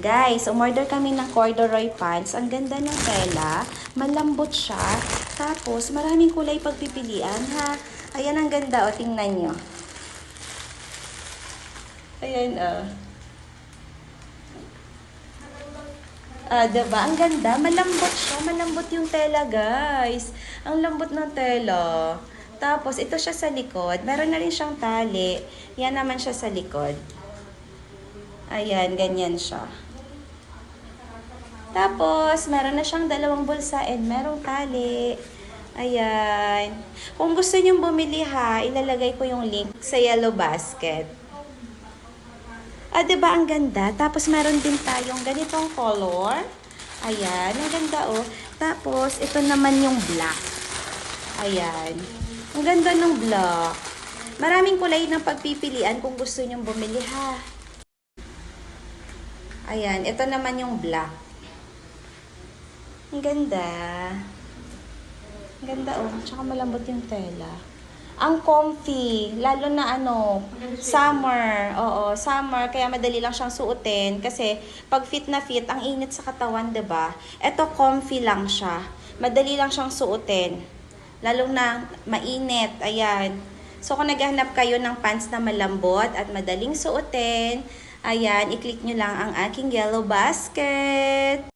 Guys, umorder kami ng corduroy pants. Ang ganda ng tela. Malambot siya. Tapos, maraming kulay pagpipilian, ha? Ayan, ang ganda, o. Tingnan nyo. Ayan, o. Diba? Ang ganda. Malambot siya. Malambot yung tela, guys. Ang lambot ng tela. Tapos, ito siya sa likod. Meron na rin siyang tali. Yan naman siya sa likod. Ayan, ganyan siya. Tapos, meron na siyang dalawang bulsa and merong tali. Ayan. Kung gusto nyong bumili ha, ilalagay ko yung link sa yellow basket. Diba ang ganda? Tapos, meron din tayong ganitong color. Ayan, ang ganda oh. Tapos, ito naman yung black. Ayan. Ang ganda ng black. Maraming kulay ng pagpipilian kung gusto nyong bumili ha. Ayan, ito naman yung black. Ang ganda. Ang ganda oh. Tsaka malambot yung tela. Ang comfy. Lalo na summer. Oo, summer. Kaya madali lang siyang suotin. Kasi pag fit na fit, ang init sa katawan, diba? Ito comfy lang siya. Madali lang siyang suotin. Lalo na mainit. Ayan. So kung naghahanap kayo ng pants na malambot at madaling suotin, ayan, i-click nyo lang ang aking yellow basket.